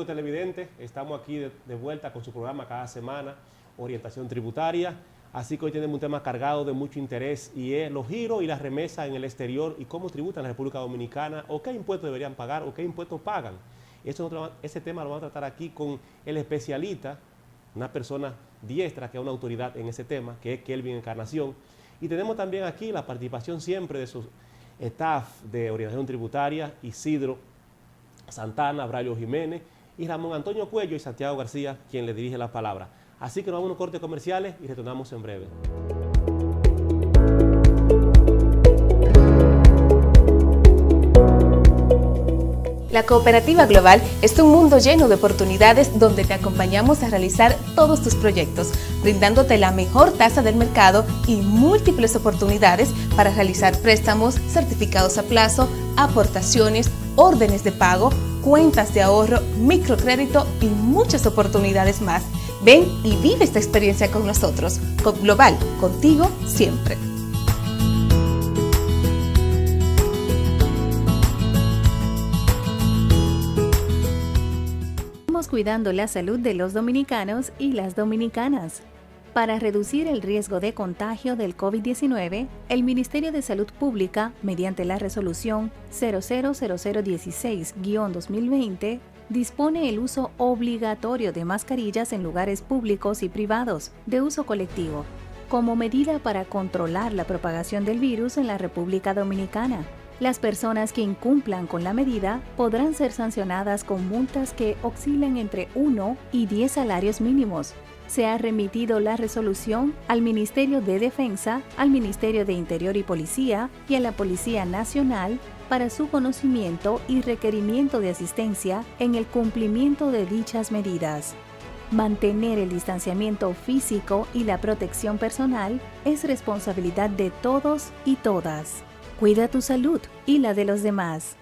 amigos televidentes, estamos aquí de vuelta con su programa cada semana, Orientación Tributaria. Así que hoy tenemos un tema cargado de mucho interés y es los giros y las remesas en el exterior y cómo tributan en la República Dominicana o qué impuestos deberían pagar o qué impuestos pagan. Ese tema lo vamos a tratar aquí con el especialista, una persona diestra que es una autoridad en ese tema, que es Kelvin Encarnación. Y tenemos también aquí la participación siempre de su staff de Orientación Tributaria, Isidro Santana, Braulio Jiménez y Ramón Antonio Cuello y Santiago García, quien le dirige la palabra. Así que nos vamos a unos cortes comerciales y retornamos en breve. La Cooperativa Global es un mundo lleno de oportunidades donde te acompañamos a realizar todos tus proyectos, brindándote la mejor tasa del mercado y múltiples oportunidades para realizar préstamos, certificados a plazo, aportaciones, órdenes de pago, cuentas de ahorro, microcrédito y muchas oportunidades más. Ven y vive esta experiencia con nosotros. Coop Global, contigo siempre. Cuidando la salud de los dominicanos y las dominicanas. Para reducir el riesgo de contagio del COVID-19, el Ministerio de Salud Pública, mediante la resolución 000016-2020, dispone el uso obligatorio de mascarillas en lugares públicos y privados, de uso colectivo, como medida para controlar la propagación del virus en la República Dominicana. Las personas que incumplan con la medida podrán ser sancionadas con multas que oscilen entre 1 y 10 salarios mínimos. Se ha remitido la resolución al Ministerio de Defensa, al Ministerio de Interior y Policía y a la Policía Nacional para su conocimiento y requerimiento de asistencia en el cumplimiento de dichas medidas. Mantener el distanciamiento físico y la protección personal es responsabilidad de todos y todas. Cuida tu salud y la de los demás.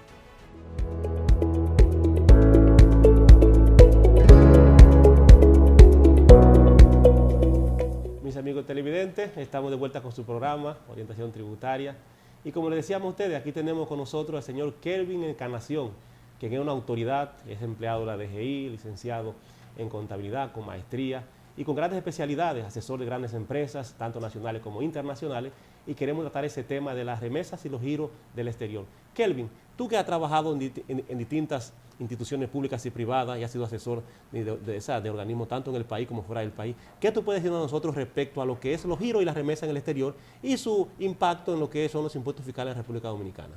Mis amigos televidentes, estamos de vuelta con su programa, Orientación Tributaria. Y como les decíamos a ustedes, aquí tenemos con nosotros al señor Kelvin Encarnación, quien es una autoridad, es empleado de la DGI, licenciado en contabilidad, con maestría y con grandes especialidades, asesor de grandes empresas, tanto nacionales como internacionales, y queremos tratar ese tema de las remesas y los giros del exterior. Kelvin, tú que has trabajado en distintas instituciones públicas y privadas y has sido asesor de organismos tanto en el país como fuera del país, ¿qué tú puedes decir a nosotros respecto a lo que es los giros y las remesas en el exterior y su impacto en lo que son los impuestos fiscales en la República Dominicana?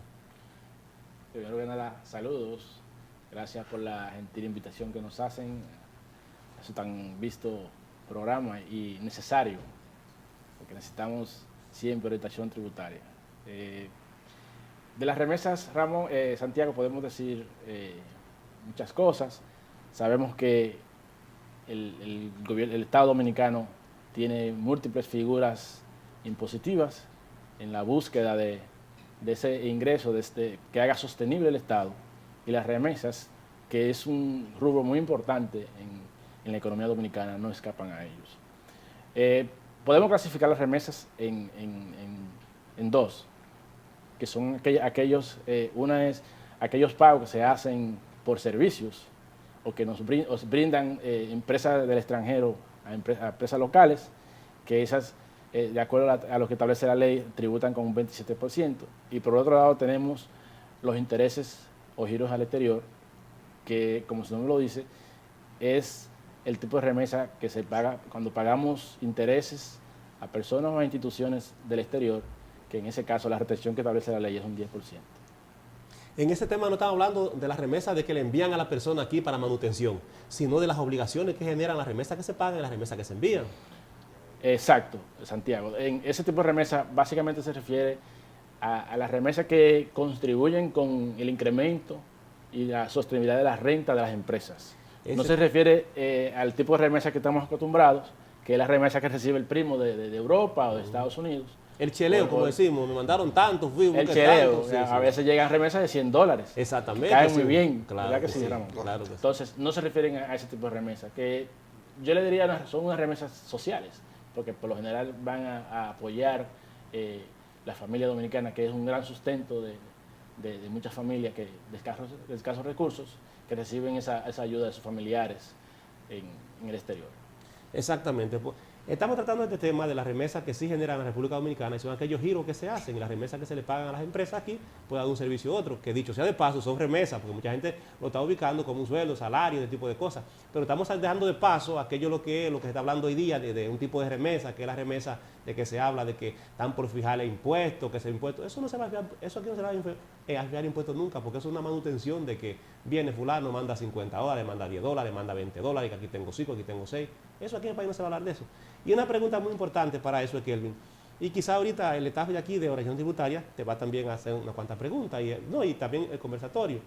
Primero que nada, saludos. Gracias por la gentil invitación que nos hacen a su tan visto programa y necesario, porque necesitamos siempre orientación tributaria. De las remesas, Ramón, Santiago, podemos decir muchas cosas. Sabemos que el Estado dominicano tiene múltiples figuras impositivas en la búsqueda de ese ingreso que haga sostenible el Estado, y las remesas, que es un rubro muy importante en la economía dominicana, no escapan a ellos. Podemos clasificar las remesas en dos, que son una es aquellos pagos que se hacen por servicios o que nos brindan empresas del extranjero a empresas locales, que esas, de acuerdo a lo que establece la ley, tributan con un 27%. Y por otro lado tenemos los intereses o giros al exterior, que, como su nombre lo dice, es el tipo de remesa que se paga cuando pagamos intereses a personas o a instituciones del exterior, que en ese caso la retención que establece la ley es un 10%. En ese tema no estamos hablando de las remesas de que le envían a la persona aquí para manutención, sino de las obligaciones que generan las remesas que se pagan y las remesas que se envían. Exacto, Santiago. En ese tipo de remesa básicamente se refiere a las remesas que contribuyen con el incremento y la sostenibilidad de la renta de las empresas. No se refiere al tipo de remesa que estamos acostumbrados, que es la remesa que recibe el primo de Europa o de Estados Unidos. El cheleo, como decimos, me mandaron tantos, el cheleo, a veces llegan remesas de $100. Exactamente. Caen muy bien, claro, ¿verdad que sí, Ramón? Claro que sí. Entonces, no se refieren a ese tipo de remesas, que yo le diría son unas remesas sociales, porque por lo general van a apoyar la familia dominicana, que es un gran sustento de muchas familias de escasos recursos que reciben esa ayuda de sus familiares en el exterior. Exactamente. Estamos tratando este tema de las remesas que sí generan en la República Dominicana y son aquellos giros que se hacen y las remesas que se le pagan a las empresas aquí puede dar un servicio a otro, que dicho sea de paso son remesas, porque mucha gente lo está ubicando como un sueldo, salario, ese tipo de cosas. Pero estamos dejando de paso aquello lo que se está hablando hoy día de un tipo de remesa, que es la remesa de que se habla de que están por fijarle impuestos, que ese impuesto, eso no se va a fijar, eso aquí no se va a fijar impuestos nunca, porque eso es una manutención de que viene fulano, manda $50, manda $10, manda $20, que aquí tengo 5, aquí tengo 6. Eso aquí en el país no se va a hablar de eso. Y una pregunta muy importante para eso es, Kelvin, y quizá ahorita el staff de aquí de Orientación Tributaria te va también a hacer unas cuantas preguntas, y también el conversatorio.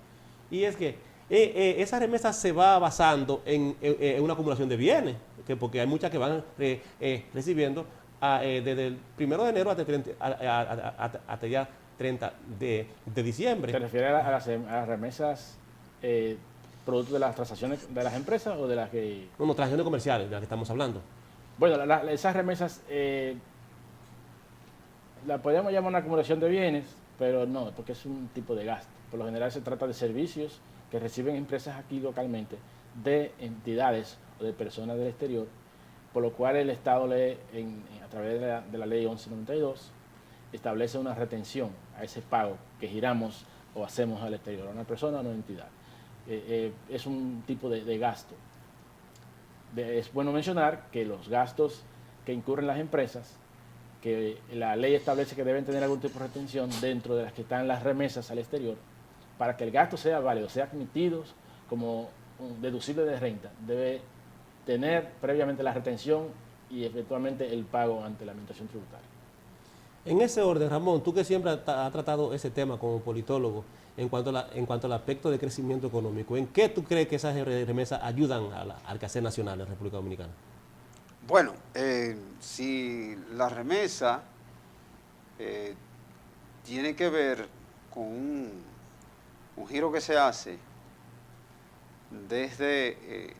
Y es que esa remesa se va basando en una acumulación de bienes, porque hay muchas que van recibiendo desde el 1 de enero hasta ya 30 de diciembre. ¿Se refiere a las remesas producto de las transacciones de las empresas o de las que...? No, transacciones comerciales de las que estamos hablando. Bueno, esas remesas la podríamos llamar una acumulación de bienes, pero no, porque es un tipo de gasto. Por lo general se trata de servicios que reciben empresas aquí localmente de entidades o de personas del exterior, por lo cual el Estado a través de la ley 1192 establece una retención a ese pago que giramos o hacemos al exterior, a una persona o a una entidad. Es un tipo de gasto. Es bueno mencionar que los gastos que incurren las empresas, que la ley establece que deben tener algún tipo de retención dentro de las que están las remesas al exterior, para que el gasto sea válido, sea admitido como deducible de renta, debe tener previamente la retención y eventualmente el pago ante la administración tributaria. En ese orden, Ramón, tú que siempre has tratado ese tema como politólogo en cuanto al aspecto de crecimiento económico, ¿en qué tú crees que esas remesas ayudan al quehacer nacional en la República Dominicana? Bueno, si la remesa tiene que ver con un giro que se hace desde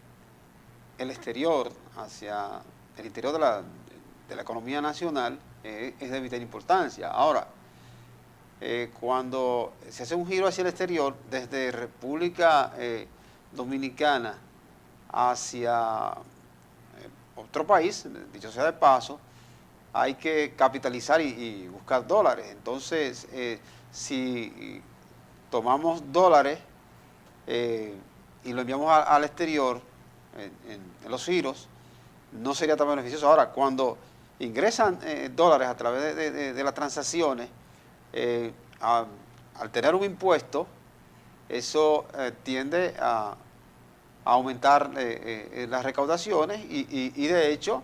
el exterior hacia el interior de la economía nacional, es de vital importancia. Ahora, cuando se hace un giro hacia el exterior, desde República Dominicana hacia otro país, dicho sea de paso, hay que capitalizar y buscar dólares. Entonces, si tomamos dólares y lo enviamos al exterior, en los giros, no sería tan beneficioso. Ahora, cuando ingresan dólares a través de las transacciones, al tener un impuesto, eso tiende a aumentar las recaudaciones y de hecho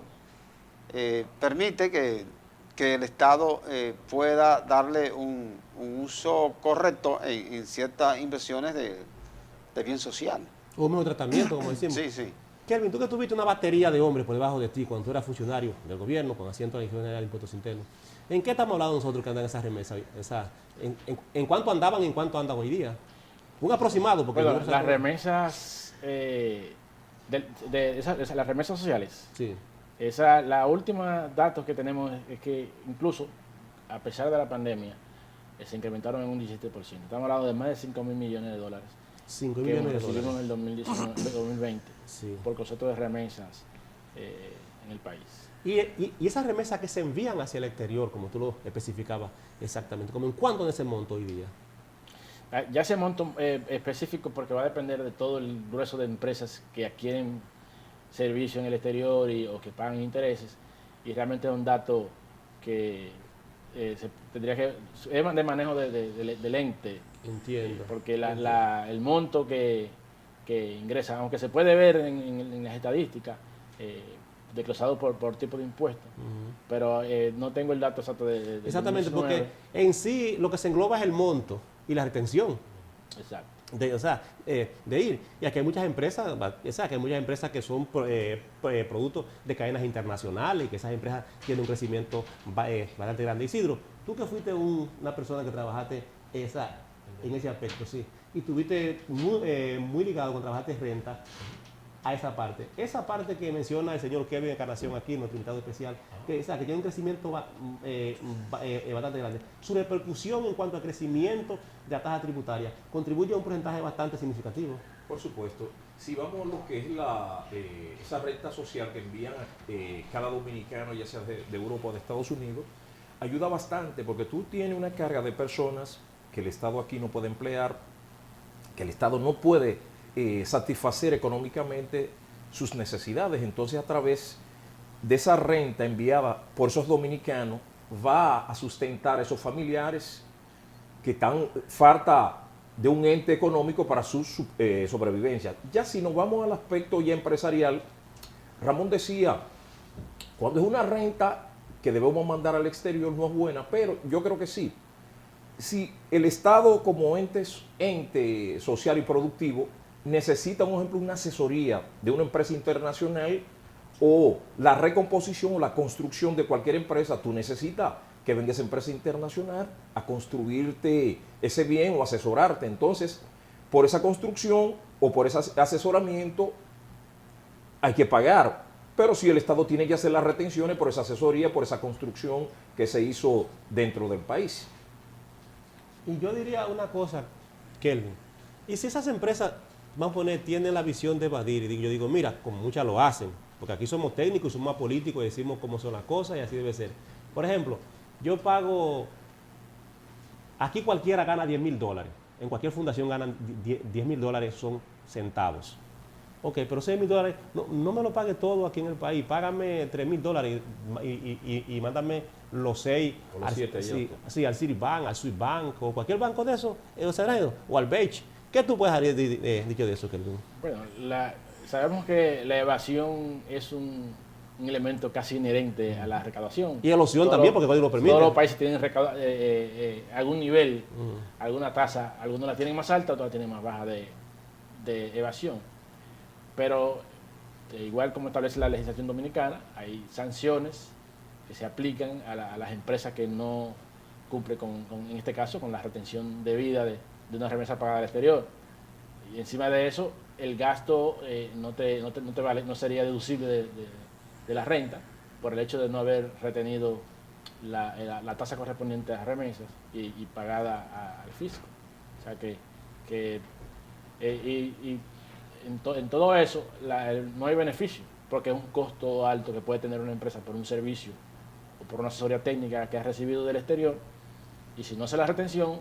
permite que el Estado pueda darle un uso correcto en ciertas inversiones de bien social. O un mejor tratamiento, como decimos. Sí, sí. Kelvin, tú que tuviste una batería de hombres por debajo de ti cuando tú eras funcionario del gobierno, con asiento a la Dirección General de Impuestos Internos, ¿en qué estamos hablando nosotros que andan esas remesas? ¿En cuánto andaban y en cuánto andan hoy día? Un aproximado. Porque bueno, las remesas, las remesas sociales, sí. La última datos que tenemos es que incluso, a pesar de la pandemia, se incrementaron en un 17%. Estamos hablando de más de 5.000 millones de dólares. 5 que millones de recibimos dólares. en el 2020 Sí. por concepto de remesas en el país. Y esas remesas que se envían hacia el exterior, como tú lo especificabas exactamente, ¿como en cuánto en ese monto hoy día? Ya ese monto específico, porque va a depender de todo el grueso de empresas que adquieren servicio en el exterior o que pagan intereses, y realmente es un dato que se tendría que... es de manejo del ente. Entiendo. Porque el monto que ingresa, aunque se puede ver en las estadísticas, desglosado por tipo de impuesto, pero no tengo el dato exacto de Exactamente, 2019. porque en sí lo que se engloba es el monto y la retención. Exacto. De ir. Y aquí hay muchas empresas, que son productos de cadenas internacionales y que esas empresas tienen un crecimiento bastante grande. Isidro, tú que fuiste una persona que trabajaste en ese aspecto, sí, y estuviste muy ligado cuando trabajaste renta, a esa parte. Esa parte que menciona el señor Kevin Encarnación aquí, nuestro invitado especial, que, o sea, que tiene un crecimiento bastante grande. Su repercusión en cuanto al crecimiento de la tasa tributaria contribuye a un porcentaje bastante significativo. Por supuesto. Si vamos a lo que es esa renta social que envían cada dominicano, ya sea de Europa o de Estados Unidos, ayuda bastante porque tú tienes una carga de personas que el Estado aquí no puede emplear, que el Estado no puede satisfacer económicamente sus necesidades. Entonces, a través de esa renta enviada por esos dominicanos, va a sustentar a esos familiares que están falta de un ente económico para su sobrevivencia. Ya si nos vamos al aspecto ya empresarial, Ramón decía, cuando es una renta que debemos mandar al exterior no es buena, pero yo creo que sí. Si el Estado como ente social y productivo necesita, por ejemplo, una asesoría de una empresa internacional o la recomposición o la construcción de cualquier empresa, tú necesitas que venga esa empresa internacional a construirte ese bien o asesorarte. Entonces, por esa construcción o por ese asesoramiento hay que pagar. Pero si el Estado tiene que hacer las retenciones por esa asesoría, por esa construcción que se hizo dentro del país. Y yo diría una cosa, Kelvin, y si esas empresas, vamos a poner, tienen la visión de evadir, y yo digo, mira, como muchas lo hacen, porque aquí somos técnicos, somos más políticos y decimos cómo son las cosas y así debe ser. Por ejemplo, yo pago, aquí cualquiera gana $10,000, en cualquier fundación ganan $10,000, son centavos. Ok, pero $6,000, no me lo pague todo aquí en el país, págame $3,000 y mándame los 6 o los 7 al Citibank, al Swissbank o cualquier banco de esos, o al Beige. ¿Qué tú puedes haber dicho de eso, Kelvin? Bueno, sabemos que la evasión es un elemento casi inherente a la recaudación. Y a la opción también, porque el código lo permite. Todos los países tienen algún nivel, alguna tasa, algunos la tienen más alta, otros la tienen más baja de evasión. Pero igual como establece la legislación dominicana, hay sanciones que se aplican a las empresas que no cumplen en este caso, con la retención debida de una remesa pagada al exterior. Y encima de eso, el gasto no sería deducible de la renta por el hecho de no haber retenido la tasa correspondiente a las remesas y pagada al fisco. O sea que en todo eso no hay beneficio, porque es un costo alto que puede tener una empresa por un servicio o por una asesoría técnica que ha recibido del exterior, y si no hace la retención,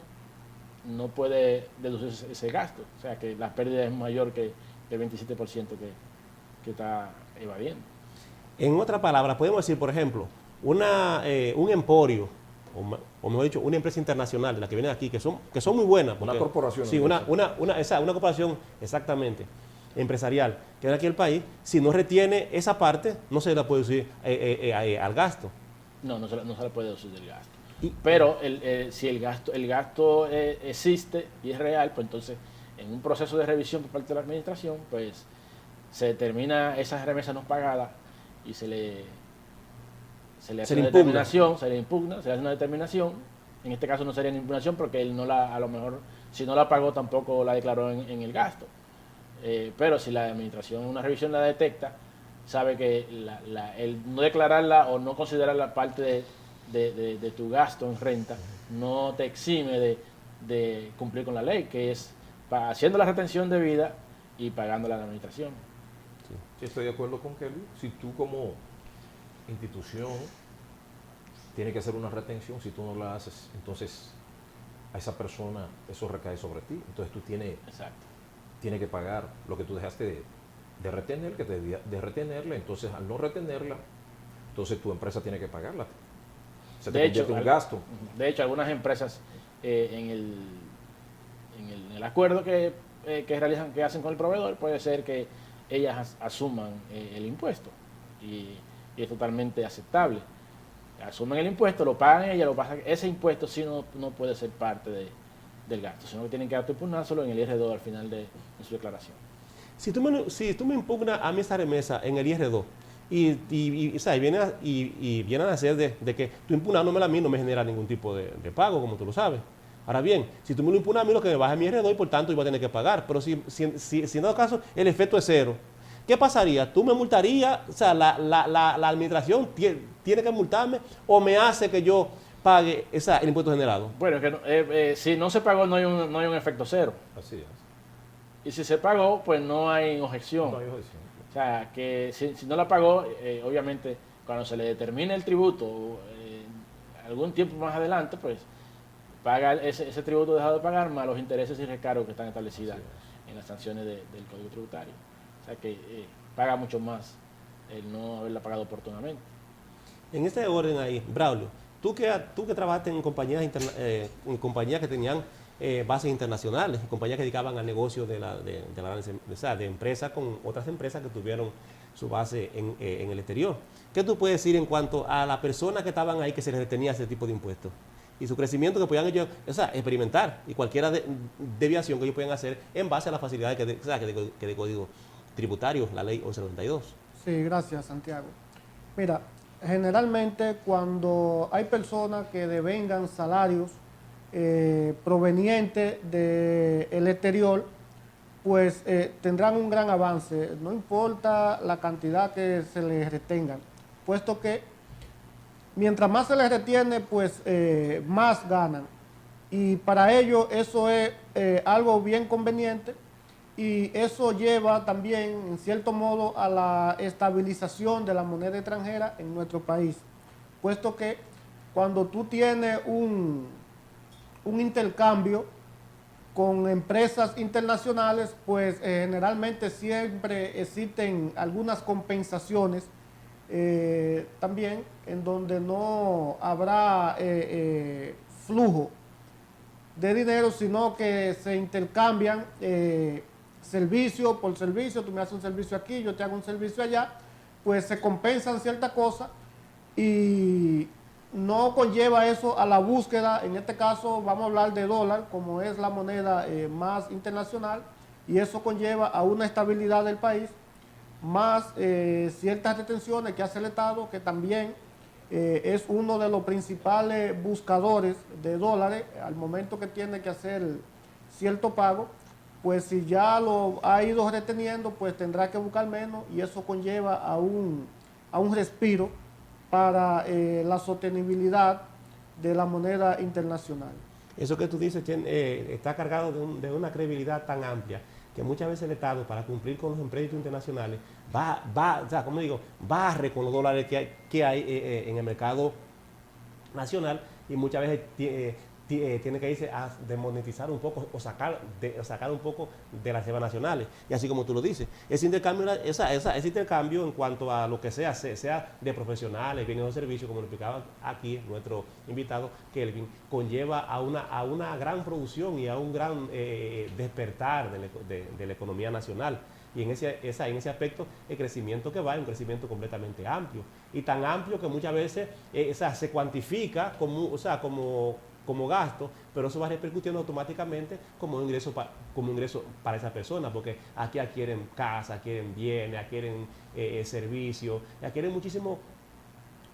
no puede deducir ese gasto. O sea que la pérdida es mayor que el 27% que está evadiendo. En otras palabras, podemos decir, por ejemplo, un emporio, o mejor dicho, una empresa internacional de las que vienen aquí, que son muy buenas. Porque, una corporación. Sí, una corporación, exactamente, empresarial, que viene aquí al país, si no retiene esa parte, no se la puede deducir al gasto. No se le puede deducir del gasto. Pero si el gasto existe y es real, pues entonces en un proceso de revisión por parte de la administración, pues se determina esa remesa no pagada y se le hace una determinación, se le impugna, se le hace una determinación. En este caso no sería una impugnación porque él a lo mejor, si no la pagó, tampoco la declaró en el gasto. Pero si la administración en una revisión la detecta, sabe que el no declararla o no considerarla parte de tu gasto en renta no te exime de cumplir con la ley, que es haciendo la retención debida y pagándola a la administración. Sí, estoy de acuerdo con Kelly. Si tú como institución tienes que hacer una retención, si tú no la haces, entonces a esa persona eso recae sobre ti. Entonces tú tienes que pagar lo que tú dejaste de retener, que te de retenerla. Entonces al no retenerla, entonces tu empresa tiene que pagarla. Se te convierte en un gasto. De hecho, algunas empresas en el acuerdo que realizan, que hacen con el proveedor, puede ser que ellas asuman el impuesto y es totalmente aceptable. Asumen el impuesto, lo pagan ellas, lo pasa. Ese impuesto sí no puede ser parte del gasto, sino que tienen que impugnárselo en el IR2 al final de su declaración. Si tú me impugnas a mí esa remesa en el IR2 y vienen a hacer de que tú impugnándome a mí no me genera ningún tipo de pago, como tú lo sabes. Ahora bien, si tú me lo impugnas a mí, lo que me baja mi IR2 y por tanto yo voy a tener que pagar. Pero si en todo caso el efecto es cero, ¿qué pasaría? ¿Tú me multarías? O sea, la administración tiene que multarme o me hace que yo pague el impuesto generado. Bueno, es que si no se pagó no hay un efecto cero. Así es. Y si se pagó, pues no hay objeción. No hay objeción. O sea, que si no la pagó, obviamente, cuando se le determine el tributo, algún tiempo más adelante, pues paga ese tributo dejado de pagar más los intereses y recargos que están establecidos en las sanciones del Código Tributario. O sea que paga mucho más el no haberla pagado oportunamente. En este orden ahí, Braulio, tú que trabajaste en compañías que tenían bases internacionales, compañías que dedicaban al negocio de empresas con otras empresas que tuvieron su base en el exterior. ¿Qué tú puedes decir en cuanto a las personas que estaban ahí que se les retenía ese tipo de impuestos? Y su crecimiento que podían ellos experimentar y cualquier deviación que ellos puedan hacer en base a las facilidades que de código tributario, la ley 1192. Sí, gracias, Santiago. Mira, generalmente cuando hay personas que devengan salarios provenientes del exterior, pues tendrán un gran avance, no importa la cantidad que se les retengan, puesto que mientras más se les retiene, pues más ganan. Y para ello eso es algo bien conveniente y eso lleva también, en cierto modo, a la estabilización de la moneda extranjera en nuestro país. Puesto que cuando tú tienes un intercambio con empresas internacionales, pues generalmente siempre existen algunas compensaciones también en donde no habrá flujo de dinero, sino que se intercambian servicio por servicio. Tú me haces un servicio aquí, yo te hago un servicio allá, pues se compensan ciertas cosas y no conlleva eso a la búsqueda. En este caso vamos a hablar de dólar, como es la moneda más internacional, y eso conlleva a una estabilidad del país, más ciertas retenciones que hace el Estado, que también es uno de los principales buscadores de dólares al momento que tiene que hacer cierto pago. Pues si ya lo ha ido reteniendo, pues tendrá que buscar menos y eso conlleva a un respiro para la sostenibilidad de la moneda internacional. Eso que tú dices está cargado de una credibilidad tan amplia que muchas veces el Estado, para cumplir con los empréstitos internacionales, barre con los dólares que hay en el mercado nacional y muchas veces tiene que irse a desmonetizar un poco o sacar un poco de las reservas nacionales. Y así como tú lo dices, ese intercambio en cuanto a lo que sea de profesionales, bienes o servicios, como lo explicaba aquí nuestro invitado Kelvin, conlleva a una gran producción y a un gran despertar de la economía nacional. Y en ese aspecto el crecimiento que va es un crecimiento completamente amplio. Y tan amplio que muchas veces se cuantifica como gasto, pero eso va repercutiendo automáticamente como un ingreso para esa persona, porque aquí adquieren casa, adquieren bienes, adquieren servicios, adquieren muchísimos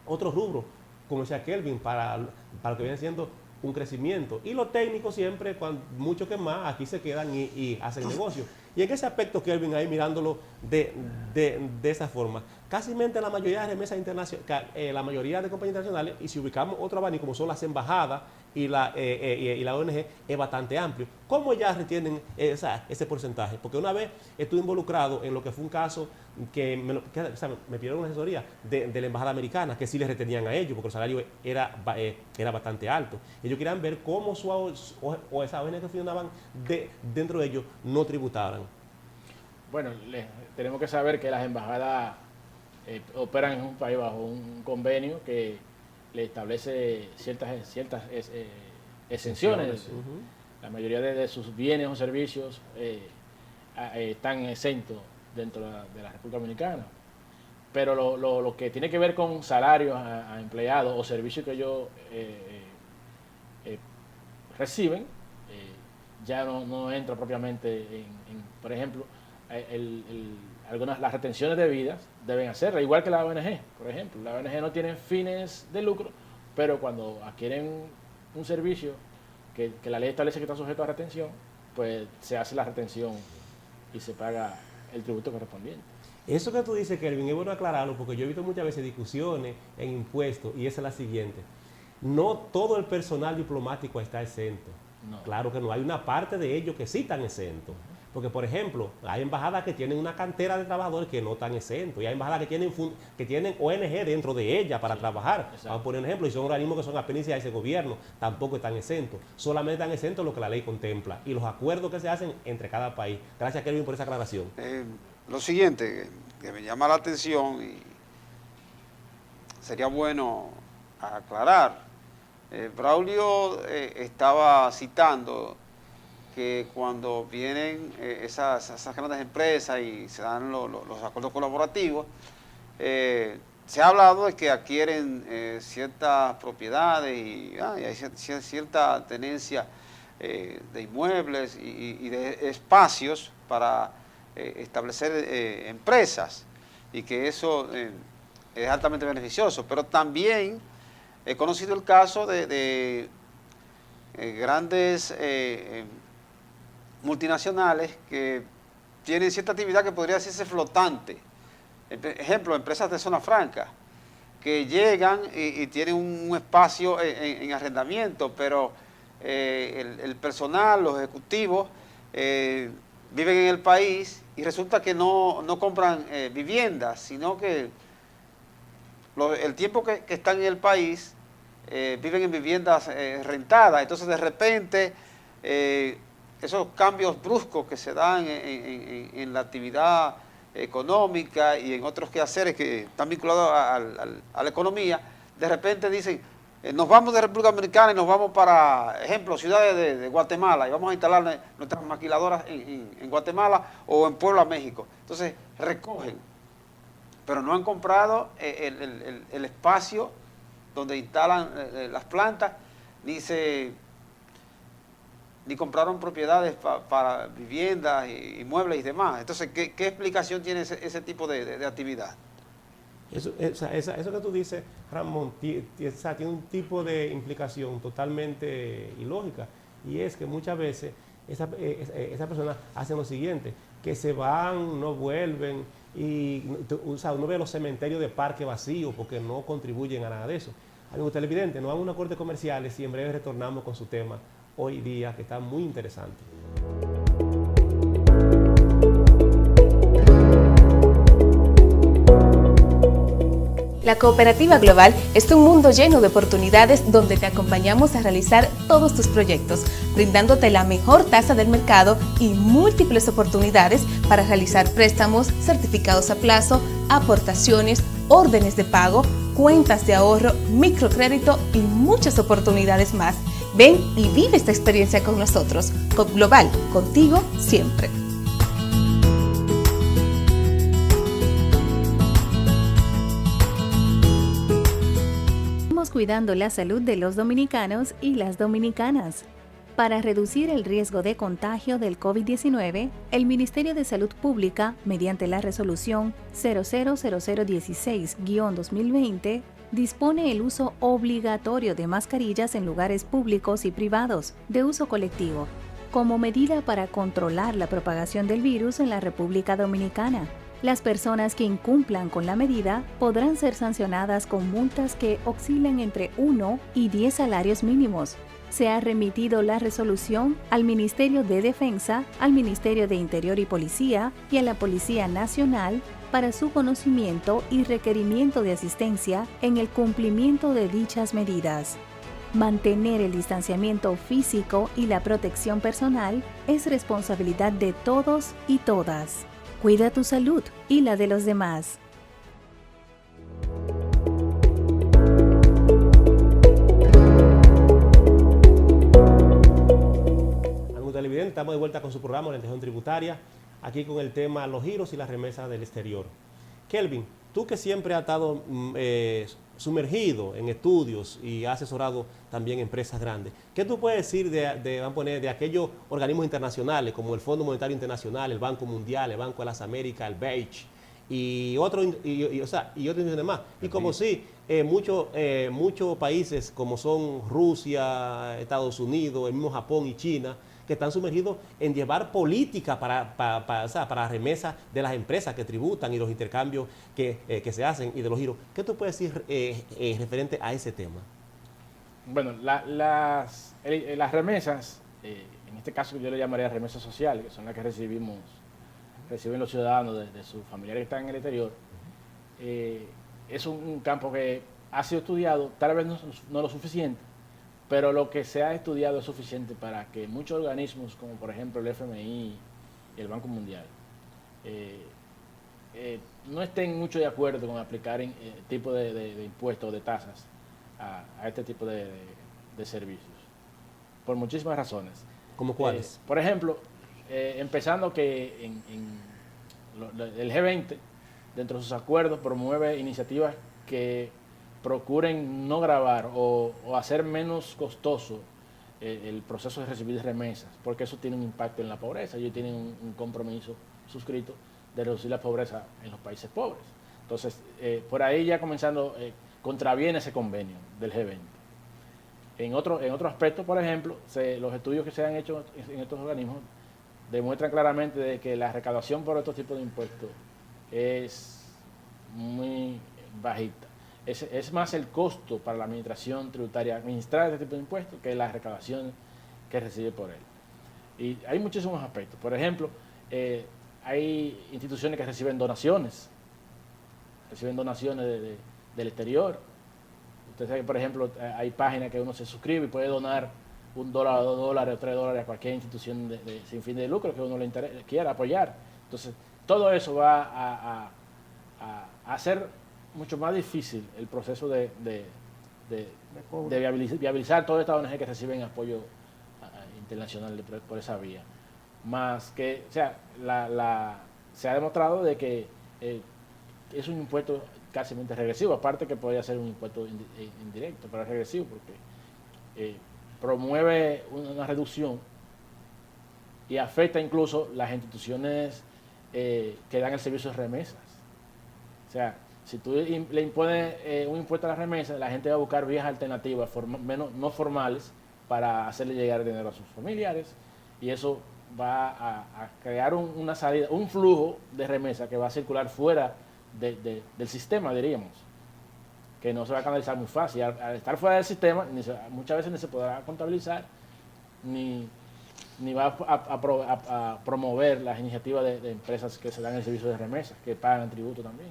otros rubros, como decía Kelvin, para lo que viene siendo un crecimiento. Y los técnicos siempre, mucho que más, aquí se quedan y hacen negocio. Y en ese aspecto, Kelvin, ahí mirándolo de esa forma, casi la mayoría de remesas internacionales, la mayoría de compañías internacionales, y si ubicamos otro abanico como son las embajadas y la ONG, es bastante amplio. ¿Cómo ya retienen ese porcentaje? Porque una vez estuve involucrado en lo que fue un caso que me pidieron una asesoría de la embajada americana, que sí les retenían a ellos, porque el salario era bastante alto. Ellos querían ver cómo esas ONG que funcionaban dentro de ellos no tributaran. Bueno, tenemos que saber que las embajadas operan en un país bajo un convenio que le establece ciertas exenciones. La mayoría de sus bienes o servicios están exentos dentro de la República Dominicana. Pero lo que tiene que ver con salarios a empleados o servicios que ellos reciben, ya no entra propiamente por ejemplo, las retenciones debidas deben hacerla, igual que la ONG, por ejemplo. La ONG no tiene fines de lucro, pero cuando adquieren un servicio que la ley establece que está sujeto a retención, pues se hace la retención y se paga el tributo correspondiente. Eso que tú dices, Kelvin, es bueno aclararlo porque yo he visto muchas veces discusiones en impuestos y esa es la siguiente. No todo el personal diplomático está exento. No. Claro que no, hay una parte de ellos que sí están exentos. Porque, por ejemplo, hay embajadas que tienen una cantera de trabajadores que no están exentos. Y hay embajadas que tienen ONG dentro de ella para trabajar. Exacto. Vamos a poner un ejemplo, y son organismos que son apéndices a ese gobierno. Tampoco están exentos. Solamente están exentos lo que la ley contempla. Y los acuerdos que se hacen entre cada país. Gracias, Kelvin, por esa aclaración. Lo siguiente que me llama la atención y sería bueno aclarar. Braulio estaba citando que cuando vienen esas grandes empresas y se dan los acuerdos colaborativos, se ha hablado de que adquieren ciertas propiedades y hay cierta tenencia de inmuebles y de espacios para establecer empresas y que eso es altamente beneficioso, pero también he conocido el caso de grandes multinacionales que tienen cierta actividad que podría decirse flotante. Ejemplo, empresas de zona franca que llegan y tienen un espacio en arrendamiento, pero el personal, los ejecutivos viven en el país y resulta que no compran viviendas, sino que el tiempo que están en el país viven en viviendas rentadas. Entonces, de repente, esos cambios bruscos que se dan en la actividad económica y en otros quehaceres que están vinculados a la economía, de repente dicen, nos vamos de República Dominicana y nos vamos para, ejemplo, ciudades de Guatemala y vamos a instalar nuestras maquiladoras en Guatemala o en Puebla, México. Entonces, recogen, pero no han comprado el espacio donde instalan las plantas, ni compraron propiedades para viviendas, inmuebles y demás. Entonces, ¿qué explicación tiene ese tipo de actividad? Eso que tú dices, Ramón, tiene un tipo de implicación totalmente ilógica, y es que muchas veces esas personas hacen lo siguiente, que se van, no vuelven, y uno ve los cementerios de parque vacíos porque no contribuyen a nada de eso. Amigo televidente, nos vamos a una corte comerciales y en breve retornamos con su tema hoy día, que está muy interesante. La Cooperativa Global es un mundo lleno de oportunidades donde te acompañamos a realizar todos tus proyectos, brindándote la mejor tasa del mercado y múltiples oportunidades para realizar préstamos, certificados a plazo, aportaciones, órdenes de pago, cuentas de ahorro, microcrédito y muchas oportunidades más. Ven y vive esta experiencia con nosotros. COP Global, contigo siempre. Estamos cuidando la salud de los dominicanos y las dominicanas. Para reducir el riesgo de contagio del COVID-19, el Ministerio de Salud Pública, mediante la resolución 000016-2020, dispone el uso obligatorio de mascarillas en lugares públicos y privados, de uso colectivo, como medida para controlar la propagación del virus en la República Dominicana. Las personas que incumplan con la medida podrán ser sancionadas con multas que oscilen entre 1 y 10 salarios mínimos. Se ha remitido la resolución al Ministerio de Defensa, al Ministerio de Interior y Policía y a la Policía Nacional para su conocimiento y requerimiento de asistencia en el cumplimiento de dichas medidas. Mantener el distanciamiento físico y la protección personal es responsabilidad de todos y todas. Cuida tu salud y la de los demás. Amigos televidentes, estamos de vuelta con su programa Orientación Tributaria, aquí con el tema los giros y las remesas del exterior. Kelvin, tú que siempre has estado sumergido en estudios y has asesorado también empresas grandes, ¿qué tú puedes decir de aquellos organismos internacionales como el Fondo Monetario Internacional, el Banco Mundial, el Banco de las Américas, el BEICH y otros demás? Y como sí, muchos países como son Rusia, Estados Unidos, el mismo Japón y China, que están sumergidos en llevar política o sea, para remesas de las empresas que tributan y los intercambios que se hacen y de los giros. ¿Qué tú puedes decir referente a ese tema? Bueno, las remesas, en este caso yo le llamaría remesas sociales, que son las que reciben los ciudadanos de sus familiares que están en el exterior, es un campo que ha sido estudiado, tal vez no lo suficiente, pero lo que se ha estudiado es suficiente para que muchos organismos, como por ejemplo el FMI y el Banco Mundial, no estén mucho de acuerdo con aplicar tipo de impuestos o de tasas a este tipo de servicios, por muchísimas razones. ¿Cómo cuáles? Por ejemplo, empezando que el G20, dentro de sus acuerdos, promueve iniciativas que procuren no gravar o hacer menos costoso el proceso de recibir remesas, porque eso tiene un impacto en la pobreza. Ellos tienen un compromiso suscrito de reducir la pobreza en los países pobres. Entonces, por ahí ya comenzando, contraviene ese convenio del G20. En otro aspecto, por ejemplo, los estudios que se han hecho en estos organismos demuestran claramente de que la recaudación por estos tipos de impuestos es muy bajita. Es más el costo para la administración tributaria administrar este tipo de impuestos que la recaudación que recibe por él. Y hay muchísimos aspectos. Por ejemplo, hay instituciones que reciben donaciones del exterior. Usted sabe que, por ejemplo, hay páginas que uno se suscribe y puede donar $1, $2 o $3 a cualquier institución sin fin de lucro que uno quiera apoyar. Entonces, todo eso va a hacer mucho más difícil el proceso de viabilizar todas estas ONG que reciben apoyo internacional por esa vía. Más que, o sea, se ha demostrado de que es un impuesto casi regresivo, aparte que podría ser un impuesto indirecto, pero es regresivo porque promueve una reducción y afecta incluso las instituciones que dan el servicio de remesas. O sea, si tú le impones un impuesto a las remesas, la gente va a buscar vías alternativas no formales para hacerle llegar dinero a sus familiares, y eso va a crear una salida, un flujo de remesas que va a circular fuera del sistema, diríamos, que no se va a canalizar muy fácil. Al estar fuera del sistema, muchas veces ni se podrá contabilizar, ni va a promover las iniciativas de empresas que se dan el servicio de remesas, que pagan tributo también.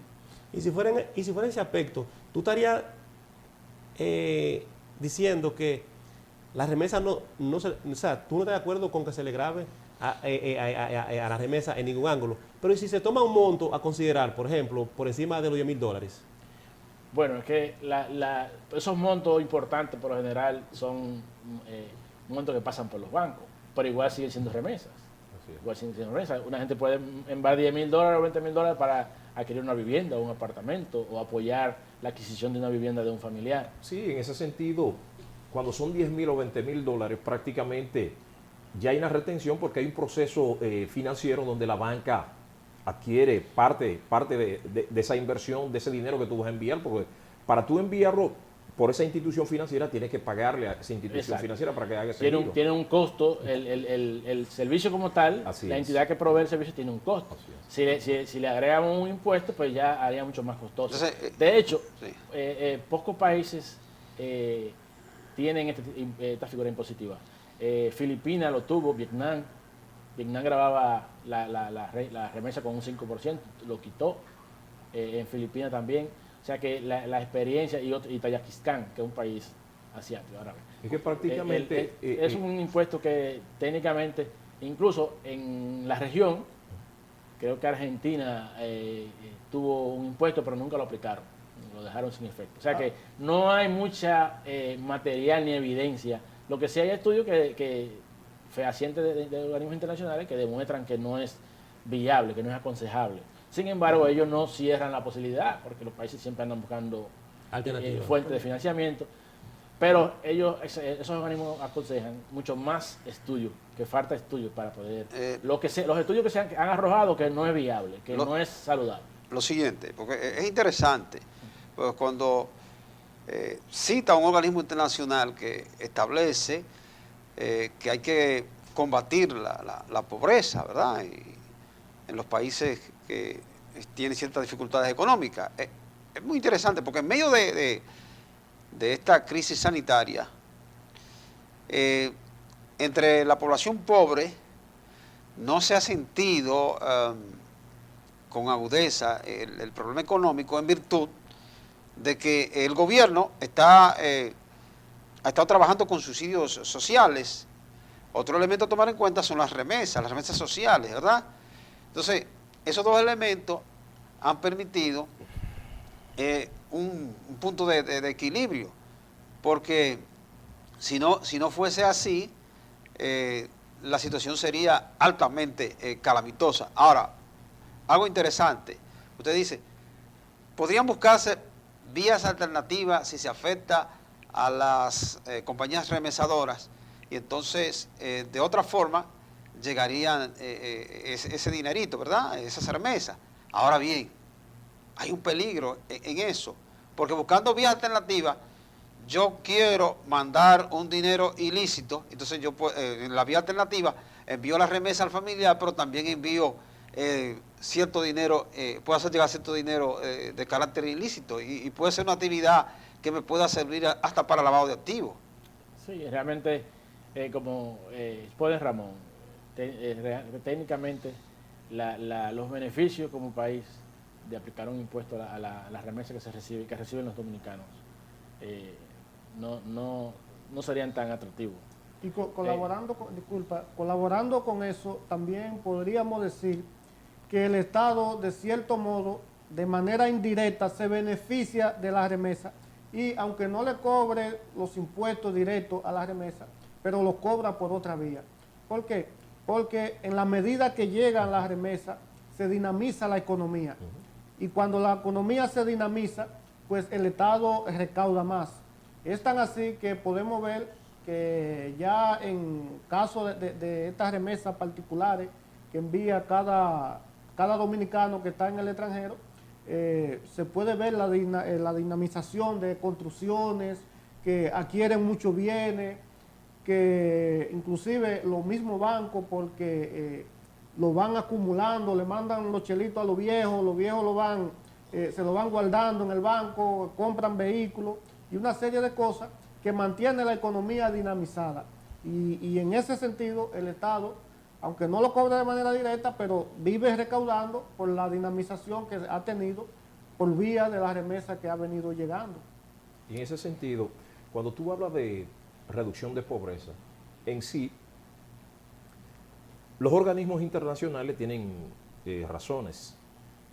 Y si fuera en ese aspecto, tú estarías diciendo que las remesas o sea, tú no estás de acuerdo con que se le grave a la remesa en ningún ángulo, pero si se toma un monto a considerar, por ejemplo, por encima de los $10,000. Bueno, es que esos montos importantes por lo general son montos que pasan por los bancos, pero igual siguen siendo remesas. Igual siguen siendo remesas. Una gente puede enviar $10,000 o $20,000 para adquirir una vivienda o un apartamento, o apoyar la adquisición de una vivienda de un familiar. Sí, en ese sentido, cuando son $10,000 o $20,000, prácticamente ya hay una retención, porque hay un proceso financiero donde la banca adquiere parte de esa inversión, de ese dinero que tú vas a enviar, porque para tú enviarlo por esa institución financiera tienes que pagarle a esa institución financiera para que haga ese giro. Tiene un costo, el servicio como tal, la entidad que provee el servicio tiene un costo. Si le agregamos un impuesto, pues ya haría mucho más costoso. Entonces, de hecho, pocos países tienen esta figura impositiva. Filipinas lo tuvo, Vietnam grababa la remesa con un 5%, lo quitó, en Filipinas también. O sea que la experiencia, y Tayikistán, que es un país asiático, árabe. Es que prácticamente es un impuesto que técnicamente, incluso en la región, creo que Argentina tuvo un impuesto, pero nunca lo aplicaron, lo dejaron sin efecto. O sea que no hay mucha material ni evidencia. Lo que sí hay estudios fehacientes de organismos internacionales que demuestran que no es viable, que no es aconsejable. Sin embargo, ellos no cierran la posibilidad, porque los países siempre andan buscando fuentes de financiamiento, pero esos organismos aconsejan mucho más estudios, que falta estudios para poder... los estudios que se han arrojado que no es viable, que no es saludable. Lo siguiente, porque es interesante, pues cuando cita un organismo internacional que establece que hay que combatir la pobreza, ¿verdad? En los países que tienen ciertas dificultades económicas. Es muy interesante porque en medio de esta crisis sanitaria, entre la población pobre no se ha sentido con agudeza el problema económico en virtud de que el gobierno ha estado trabajando con subsidios sociales. Otro elemento a tomar en cuenta son las remesas sociales, ¿verdad? Entonces, esos dos elementos han permitido un punto de equilibrio, porque si no fuese así, la situación sería altamente calamitosa. Ahora, algo interesante, usted dice, podrían buscarse vías alternativas si se afecta a las compañías remesadoras, y entonces de otra forma llegarían ese dinerito, ¿verdad? Esas remesas. Ahora bien, hay un peligro en eso, porque buscando vías alternativas, yo quiero mandar un dinero ilícito, entonces yo en la vía alternativa envío la remesa al familiar, pero también envío cierto dinero, puedo hacer llegar cierto dinero de carácter ilícito, y puede ser una actividad que me pueda servir hasta para lavado de activos. Sí, realmente, como expone Ramón, técnicamente los beneficios como país de aplicar un impuesto a las remesas que reciben los dominicanos no serían tan atractivos. Y colaborando con eso, también podríamos decir que el Estado, de cierto modo, de manera indirecta, se beneficia de la remesa, y aunque no le cobre los impuestos directos a la remesa, pero lo cobra por otra vía. ¿Por qué? Porque en la medida que llegan las remesas, se dinamiza la economía. Y cuando la economía se dinamiza, pues el Estado recauda más. Es tan así que podemos ver que ya en caso de estas remesas particulares que envía cada dominicano que está en el extranjero, se puede ver la dinamización de construcciones que adquieren muchos bienes, que inclusive los mismos bancos, porque lo van acumulando, le mandan los chelitos a los viejos se lo van guardando en el banco, compran vehículos y una serie de cosas que mantiene la economía dinamizada. Y en ese sentido el Estado, aunque no lo cobra de manera directa, pero vive recaudando por la dinamización que ha tenido por vía de la remesa que ha venido llegando. Y en ese sentido, cuando tú hablas de reducción de pobreza, en sí, los organismos internacionales tienen razones,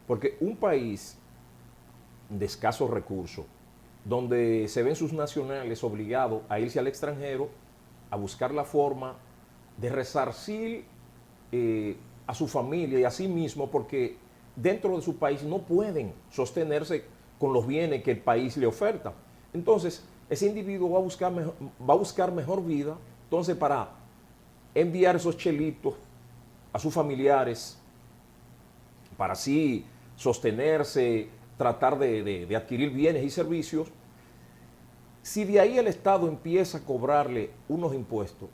porque un país de escasos recursos, donde se ven sus nacionales obligados a irse al extranjero a buscar la forma de resarcir a su familia y a sí mismo, porque dentro de su país no pueden sostenerse con los bienes que el país le oferta. Entonces, ese individuo va a buscar mejor vida, entonces para enviar esos chelitos a sus familiares, para así sostenerse, tratar de adquirir bienes y servicios. Si de ahí el Estado empieza a cobrarle unos impuestos,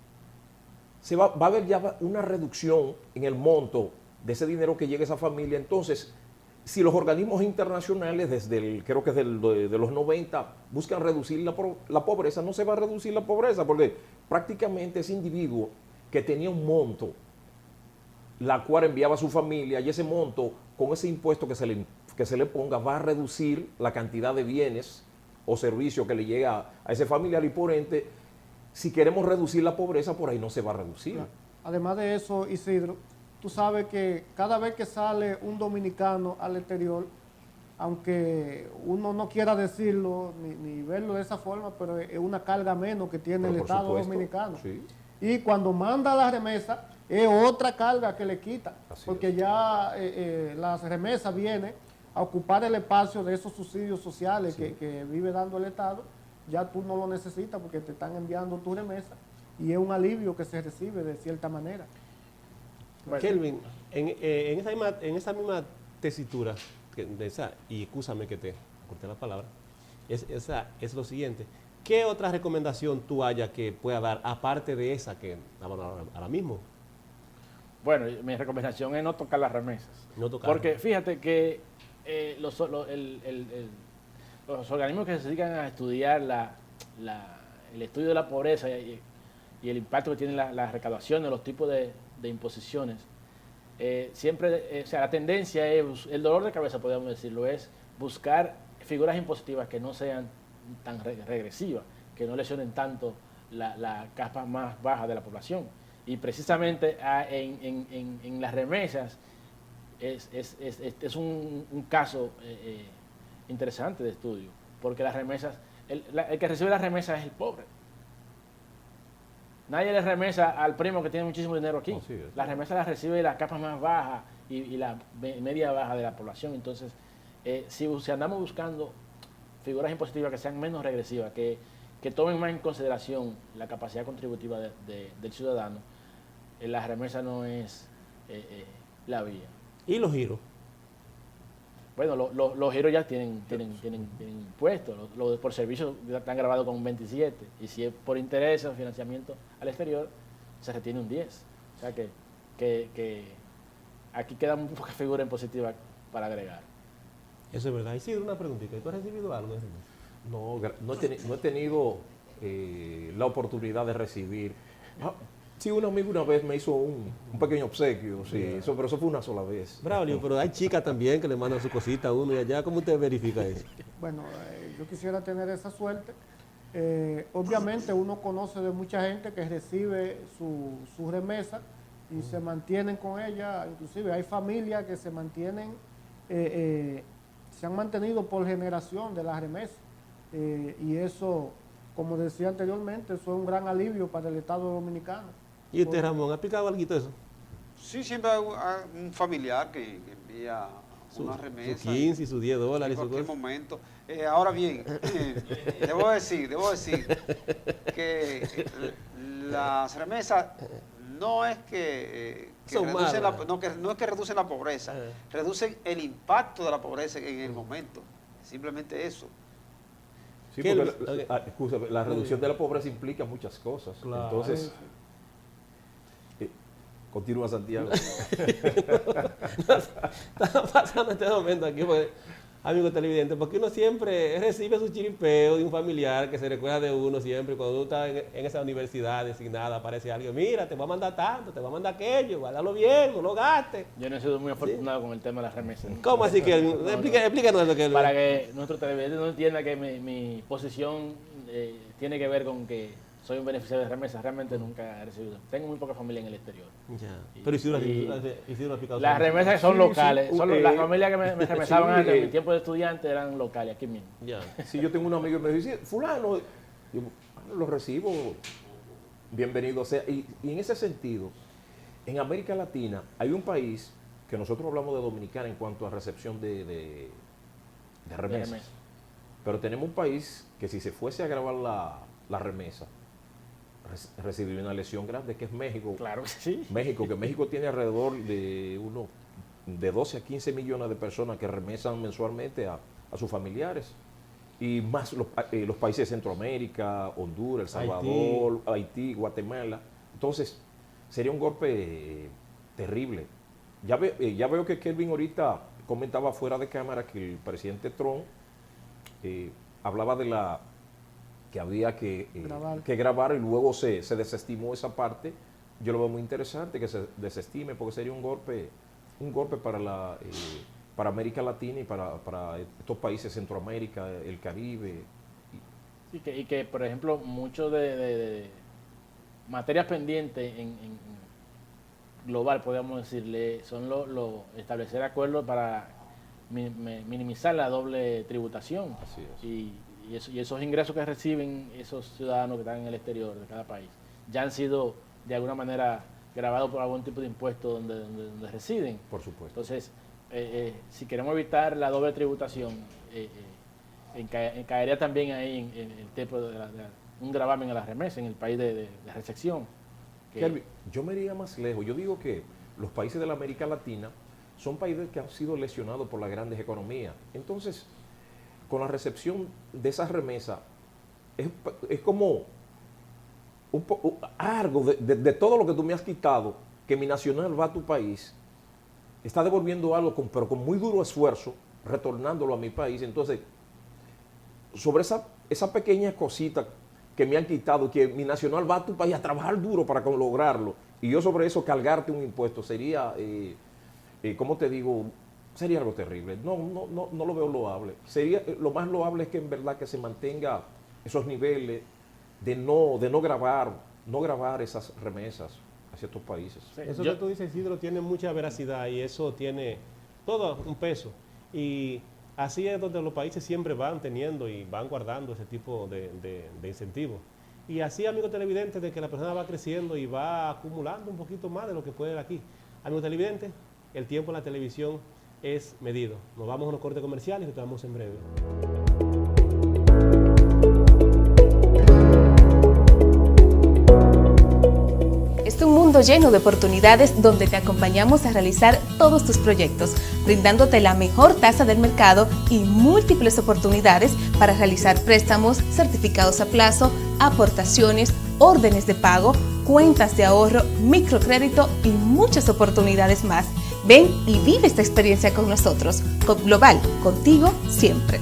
va a haber ya una reducción en el monto de ese dinero que llega a esa familia. Entonces, si los organismos internacionales, creo que desde los 90, buscan reducir la pobreza, no se va a reducir la pobreza, porque prácticamente ese individuo que tenía un monto, la cual enviaba a su familia, y ese monto, con ese impuesto que se le ponga, va a reducir la cantidad de bienes o servicios que le llega a ese familiar, y por ende, si queremos reducir la pobreza, por ahí no se va a reducir. Además de eso, Isidro, tú sabes que cada vez que sale un dominicano al exterior, aunque uno no quiera decirlo ni verlo de esa forma, pero es una carga menos que tiene el Estado dominicano. Sí. Y cuando manda la remesa, es otra carga que le quita, porque ya las remesas vienen a ocupar el espacio de esos subsidios sociales que vive dando el Estado. Ya tú no lo necesitas porque te están enviando tu remesa, y es un alivio que se recibe de cierta manera. Bueno, Kelvin, en esa misma tesitura, y excúsame que te corté la palabra, es lo siguiente. ¿Qué otra recomendación tú hayas que pueda dar, aparte de esa que estamos ahora mismo? Bueno, mi recomendación es no tocar las remesas. No tocar. Porque fíjate que los organismos que se dedican a estudiar el estudio de la pobreza y el impacto que tiene la recaudación de los tipos de imposiciones, siempre, o sea, la tendencia es, el dolor de cabeza, podríamos decirlo, es buscar figuras impositivas que no sean tan regresivas, que no lesionen tanto la capa más baja de la población. Y precisamente en las remesas es un caso interesante de estudio, porque las remesas, el que recibe las remesas es el pobre. Nadie le remesa al primo que tiene muchísimo dinero aquí. Oh, sí, las remesas las recibe las capas más bajas y la media baja de la población. Entonces, si andamos buscando figuras impositivas que sean menos regresivas, que tomen más en consideración la capacidad contributiva del ciudadano, la remesa no es la vía. ¿Y los giros? Bueno, los giros ya tienen impuestos. Los por servicios están grabados con un 27. Y si es por interés o financiamiento al exterior, se retiene un 10. O sea que aquí queda muy poca figura impositiva para agregar. Eso es verdad. Y sí, una preguntita. ¿Tú has recibido algo de remesa? No he tenido la oportunidad de recibir. Sí, un amigo una vez me hizo un pequeño obsequio, sí, pero eso fue una sola vez. Braulio, pero hay chicas también que le mandan su cosita a uno y allá. ¿Cómo usted verifica eso? Bueno, yo quisiera tener esa suerte. Obviamente uno conoce de mucha gente que recibe su remesa y se mantienen con ella. Inclusive hay familias que se mantienen, se han mantenido por generación de la remesa. Y eso, como decía anteriormente, eso es un gran alivio para el Estado Dominicano. ¿Y usted, Ramón, ha aplicado algo de eso? Sí, siempre hay un familiar que envía una remesa. Su 15 y sus $10 en y su cualquier cosa. momento. Ahora bien, debo decir que las remesas no es que Son reducen malas. no es que reducen la pobreza, reducen el impacto de la pobreza en el momento. Simplemente eso. Sí, ¿Qué porque escúchame, la reducción de la pobreza implica muchas cosas. Claro. Entonces, continúa Santiago. Está pasando este momento aquí, porque, amigo televidente, porque uno siempre recibe su chiripeo de un familiar que se recuerda de uno siempre. Cuando uno está en esa universidad designada, aparece alguien, mira, te va a mandar tanto, te va a mandar aquello, guárdalo bien, no lo gastes. Yo no he sido muy afortunado con el tema de las remesas. ¿Cómo así que? Explícanos eso. Para que nuestro televidente no entienda que mi posición tiene que ver con que soy un beneficiario de remesas. Realmente nunca he recibido. Tengo muy poca familia en el exterior. Ya. Pero hicieron aplicación. Las remesas son locales. Las familias que me remesaban sí, en mi tiempo de estudiante eran locales, aquí mismo. Ya. Si yo tengo un amigo que me dice, fulano, yo lo recibo, bienvenido sea. Y en ese sentido, en América Latina hay un país que nosotros hablamos de Dominicana en cuanto a recepción de remesas. remesas. Pero tenemos un país que si se fuese a grabar la remesa, recibiría una lesión grande, que es México. Claro que sí. México tiene alrededor de 12 a 15 millones de personas que remesan mensualmente a sus familiares. Y más los países de Centroamérica, Honduras, El Salvador, Haití, Guatemala. Entonces, sería un golpe terrible. Ya veo que Kelvin ahorita comentaba fuera de cámara que el presidente Trump hablaba de que había que grabar y luego se desestimó esa parte. Yo lo veo muy interesante que se desestime, porque sería un golpe para América Latina y para estos países, Centroamérica, el Caribe. Y que por ejemplo, mucho de materias pendientes en global, podríamos decirle, son establecer acuerdos para minimizar la doble tributación. Así es. Y esos ingresos que reciben esos ciudadanos que están en el exterior de cada país ya han sido de alguna manera grabados por algún tipo de impuesto donde residen. Por supuesto. Entonces, si queremos evitar la doble tributación, caería también ahí en el tipo de un gravamen a la remesa en el país de recepción. Kelvin, yo me iría más lejos. Yo digo que los países de la América Latina son países que han sido lesionados por las grandes economías. Entonces, con la recepción de esas remesas, es como algo de todo lo que tú me has quitado, que mi nacional va a tu país, está devolviendo algo, pero con muy duro esfuerzo, retornándolo a mi país. Entonces, sobre esa pequeña cosita que me han quitado, que mi nacional va a tu país a trabajar duro para lograrlo, y yo sobre eso cargarte un impuesto, sería, ¿cómo te digo? Sería algo terrible. No lo veo loable. Lo más loable es que en verdad que se mantenga esos niveles de no grabar esas remesas hacia estos países. Sí, Eso que tú dices, Isidro, tiene mucha veracidad y eso tiene todo un peso. Y así es donde los países siempre van teniendo y van guardando ese tipo de incentivos. Y así, amigos televidentes, de que la persona va creciendo y va acumulando un poquito más de lo que puede de aquí. Amigos televidentes, el tiempo en la televisión es medido. Nos vamos a unos cortes comerciales y retornamos en breve. Es un mundo lleno de oportunidades donde te acompañamos a realizar todos tus proyectos, brindándote la mejor tasa del mercado y múltiples oportunidades para realizar préstamos, certificados a plazo, aportaciones, órdenes de pago, cuentas de ahorro, microcrédito y muchas oportunidades más. Ven y vive esta experiencia con nosotros. COP Global, contigo siempre.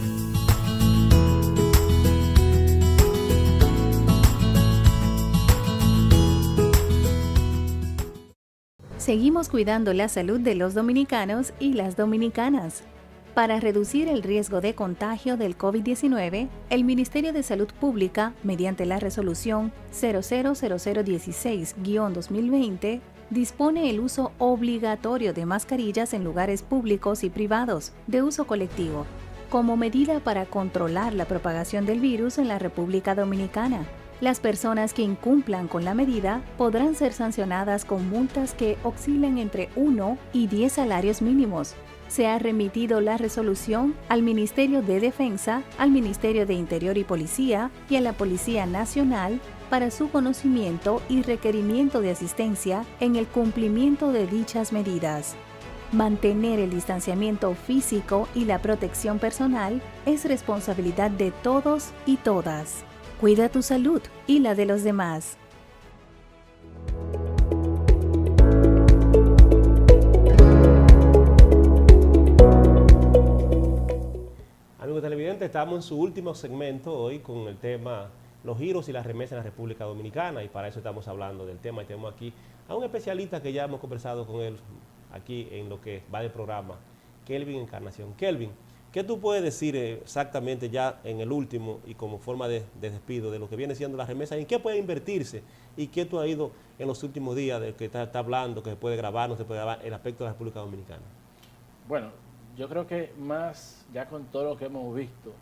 Seguimos cuidando la salud de los dominicanos y las dominicanas. Para reducir el riesgo de contagio del COVID-19, el Ministerio de Salud Pública, mediante la resolución 000016-2020, dispone el uso obligatorio de mascarillas en lugares públicos y privados, de uso colectivo, como medida para controlar la propagación del virus en la República Dominicana. Las personas que incumplan con la medida podrán ser sancionadas con multas que oscilen entre 1 y 10 salarios mínimos. Se ha remitido la resolución al Ministerio de Defensa, al Ministerio de Interior y Policía y a la Policía Nacional para su conocimiento y requerimiento de asistencia en el cumplimiento de dichas medidas. Mantener el distanciamiento físico y la protección personal es responsabilidad de todos y todas. Cuida tu salud y la de los demás. Amigos televidentes, estamos en su último segmento hoy con el tema los giros y las remesas en la República Dominicana, y para eso estamos hablando del tema. Y tenemos aquí a un especialista que ya hemos conversado con él aquí en lo que va del programa, Kelvin Encarnación. Kelvin, ¿qué tú puedes decir exactamente ya en el último y como forma de despido de lo que viene siendo las remesas? ¿En qué puede invertirse? ¿Y qué tú has ido en los últimos días de que está hablando, que se puede grabar, no se puede grabar, el aspecto de la República Dominicana? Bueno, yo creo que más, ya con todo lo que hemos visto,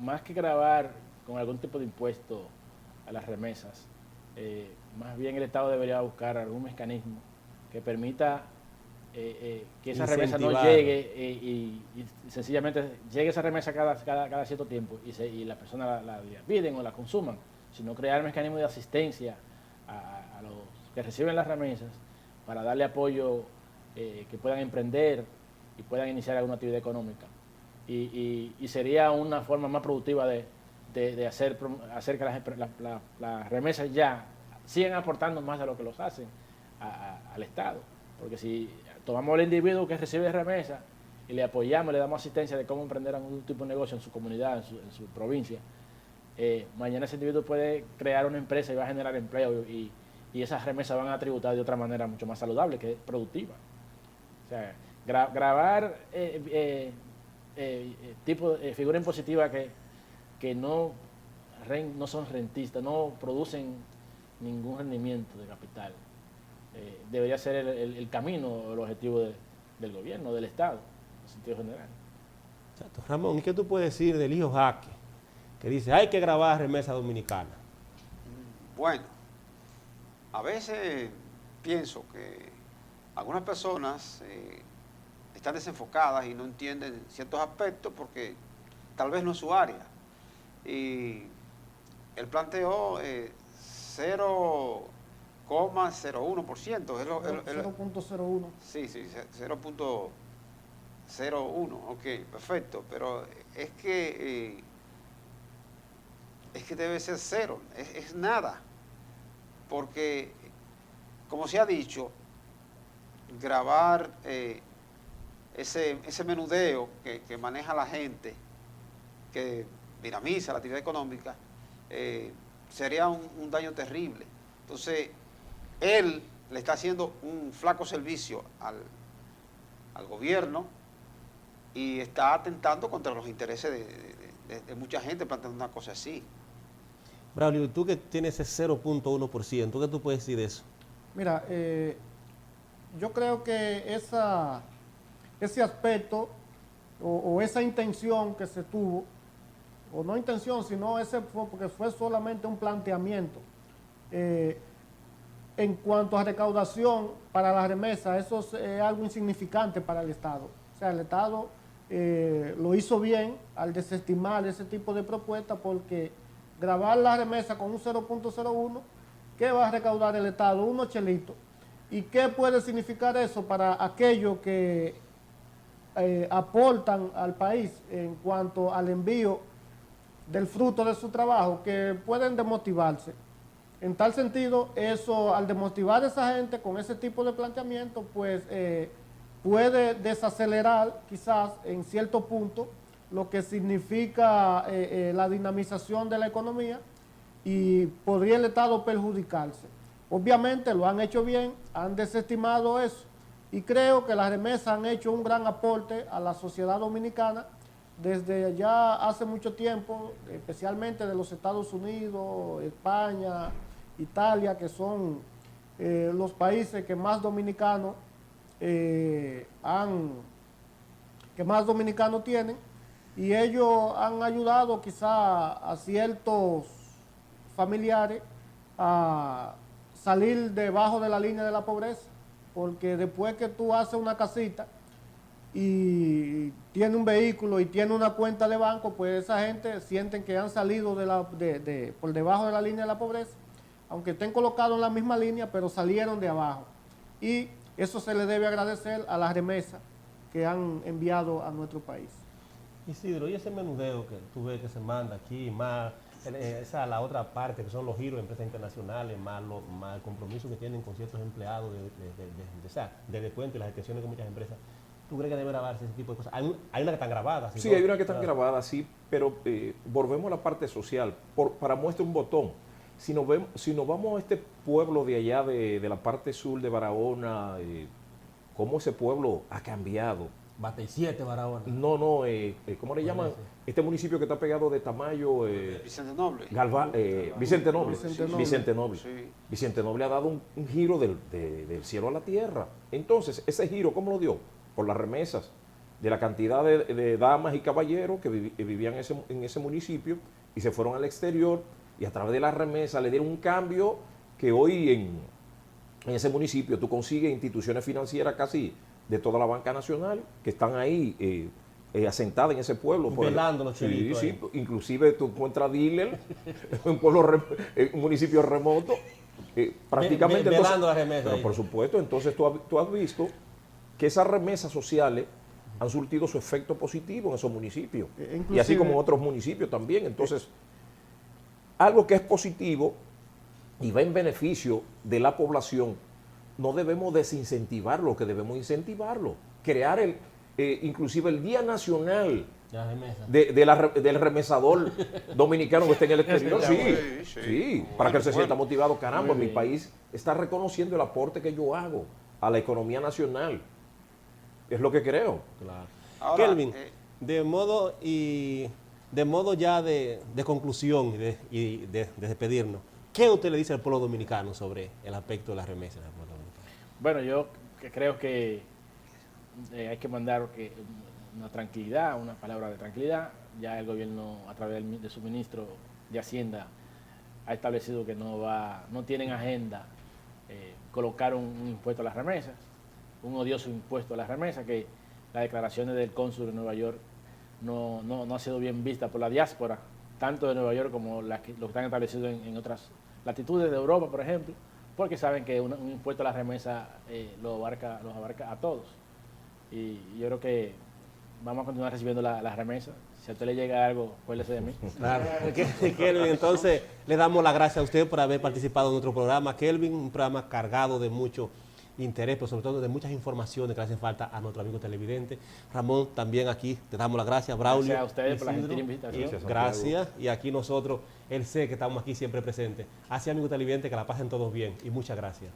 más que grabar con algún tipo de impuesto a las remesas, más bien el Estado debería buscar algún mecanismo que permita que esa remesa no llegue y sencillamente llegue esa remesa cada cierto tiempo y las personas la piden o la consuman, sino crear mecanismos de asistencia a los que reciben las remesas para darle apoyo, que puedan emprender y puedan iniciar alguna actividad económica. Y sería una forma más productiva de hacer que las remesas ya sigan aportando más de lo que los hacen al Estado. Porque si tomamos al individuo que recibe remesa y le apoyamos, le damos asistencia de cómo emprender algún tipo de negocio en su comunidad, en su provincia, mañana ese individuo puede crear una empresa y va a generar empleo y esas remesas van a tributar de otra manera mucho más saludable, que es productiva. O sea, grabar figura impositiva que no son rentistas, no producen ningún rendimiento de capital, debería ser el camino, el objetivo del gobierno, del Estado, en sentido general. Exacto. Ramón, ¿y qué tú puedes decir del hijo Jaque, que dice hay que grabar remesa dominicana? Bueno, a veces pienso que algunas personas están desenfocadas y no entienden ciertos aspectos porque tal vez no es su área. Y él planteó 0,01%. 0.01. Sí, 0.01, ok, perfecto. Pero es que debe ser cero, es nada. Porque como se ha dicho, grabar ese menudeo que maneja la gente, que dinamiza la actividad económica, sería un daño terrible. Entonces, él le está haciendo un flaco servicio al gobierno y está atentando contra los intereses de mucha gente planteando una cosa así. Braulio, tú que tienes ese 0.1%, ¿qué tú puedes decir de eso? Mira, yo creo que ese aspecto o esa intención que se tuvo, o no intención, sino porque fue solamente un planteamiento. En cuanto a recaudación para la remesa, eso es algo insignificante para el Estado. O sea, el Estado lo hizo bien al desestimar ese tipo de propuestas, porque grabar la remesa con un 0.01, ¿qué va a recaudar el Estado? Unos chelitos. ¿Y qué puede significar eso para aquellos que aportan al país en cuanto al envío del fruto de su trabajo, que pueden desmotivarse? En tal sentido, eso, al desmotivar a esa gente con ese tipo de planteamiento, pues puede desacelerar quizás en cierto punto lo que significa la dinamización de la economía, y podría el Estado perjudicarse. Obviamente lo han hecho bien, han desestimado eso, y creo que las remesas han hecho un gran aporte a la sociedad dominicana desde ya hace mucho tiempo, especialmente de los Estados Unidos, España, Italia, que son los países que más dominicanos tienen, y ellos han ayudado quizá a ciertos familiares a salir debajo de la línea de la pobreza, porque después que tú haces una casita y tiene un vehículo y tiene una cuenta de banco, pues esa gente sienten que han salido por debajo de la línea de la pobreza, aunque estén colocados en la misma línea, pero salieron de abajo. Y eso se le debe agradecer a las remesas que han enviado a nuestro país. Isidro, y ese menudeo que tú ves que se manda aquí, más esa la otra parte, que son los giros de empresas internacionales, más el compromiso que tienen con ciertos empleados de descuento y las extensiones con muchas empresas, ¿tú crees que debe grabarse ese tipo de cosas? Hay una que están grabadas. Sí, hay una que están grabadas, sí, pero volvemos a la parte social. Para muestra un botón, si nos vamos a este pueblo de allá, de la parte sur de Barahona, cómo ese pueblo ha cambiado. Bate 7, Barahona. No, ¿cómo le llaman? Este municipio que está pegado de Tamayo. Vicente Noble. Vicente Noble. Vicente Noble. Sí. Vicente Noble ha dado un giro del cielo a la tierra. Entonces, ese giro, ¿cómo lo dio? Por las remesas de la cantidad de damas y caballeros que vivían en ese municipio y se fueron al exterior, y a través de las remesas le dieron un cambio que hoy en ese municipio tú consigues instituciones financieras casi de toda la banca nacional que están ahí asentadas en ese pueblo. Velando los chelitos. Sí, inclusive tú encuentras dealer en un municipio remoto, prácticamente. Velando las remesas. Pero por supuesto, entonces tú has visto que esas remesas sociales han surtido su efecto positivo en esos municipios. Y así como en otros municipios también. Entonces, algo que es positivo y va en beneficio de la población, no debemos desincentivarlo, que debemos incentivarlo. Crear inclusive el Día Nacional del remesador dominicano que esté en el exterior. Sí, para que él se sienta motivado. Caramba, mi país está reconociendo el aporte que yo hago a la economía nacional. Es lo que creo. Claro. Ahora, Kelvin, de modo ya de conclusión y de despedirnos, ¿qué usted le dice al pueblo dominicano sobre el aspecto de las remesas del pueblo dominicano? Bueno, yo creo que hay que mandar una tranquilidad, una palabra de tranquilidad. Ya el gobierno, a través de su ministro de Hacienda, ha establecido que no tienen agenda colocar un impuesto a las remesas, un odioso impuesto a las remesas, que las declaraciones del cónsul de Nueva York no ha sido bien vista por la diáspora, tanto de Nueva York como lo que están establecidos en otras latitudes de Europa, por ejemplo, porque saben que un impuesto a la remesa los abarca a todos. Y yo creo que vamos a continuar recibiendo las remesas. Si a usted le llega algo, acuérdese de mí. Claro. Kelvin, entonces le damos las gracias a usted por haber participado en nuestro programa. Kelvin, un programa cargado de mucho interés, pero sobre todo de muchas informaciones que le hacen falta a nuestro amigo televidente. Ramón, también aquí te damos las gracias. Braulio, Gracias a ustedes por la Isidro, gentil invitación. Gracias. Y aquí nosotros, él sé que estamos aquí siempre presentes. Así, amigo televidente, que la pasen todos bien y muchas gracias.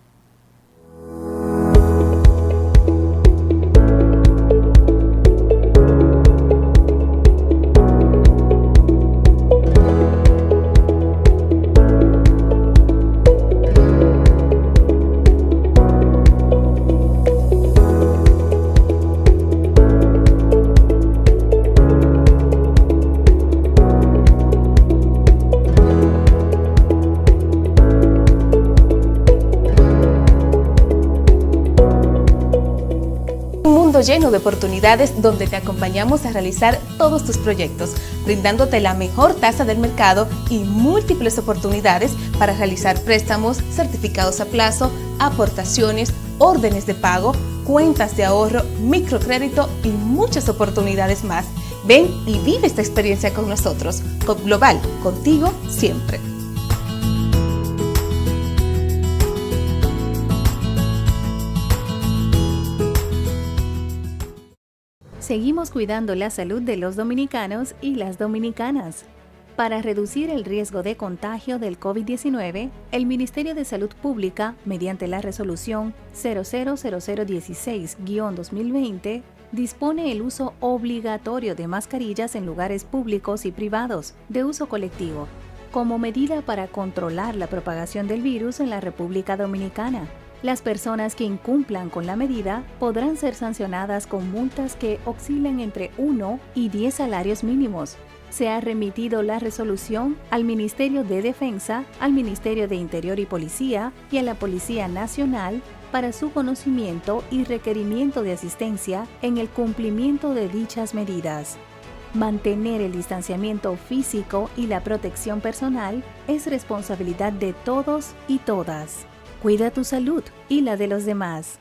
Lleno de oportunidades donde te acompañamos a realizar todos tus proyectos, brindándote la mejor tasa del mercado y múltiples oportunidades para realizar préstamos, certificados a plazo, aportaciones, órdenes de pago, cuentas de ahorro, microcrédito y muchas oportunidades más. Ven y vive esta experiencia con nosotros. COP Global, contigo siempre. Seguimos cuidando la salud de los dominicanos y las dominicanas. Para reducir el riesgo de contagio del COVID-19, el Ministerio de Salud Pública, mediante la resolución 000016-2020, dispone el uso obligatorio de mascarillas en lugares públicos y privados de uso colectivo, como medida para controlar la propagación del virus en la República Dominicana. Las personas que incumplan con la medida podrán ser sancionadas con multas que oscilen entre 1 y 10 salarios mínimos. Se ha remitido la resolución al Ministerio de Defensa, al Ministerio de Interior y Policía y a la Policía Nacional para su conocimiento y requerimiento de asistencia en el cumplimiento de dichas medidas. Mantener el distanciamiento físico y la protección personal es responsabilidad de todos y todas. Cuida tu salud y la de los demás.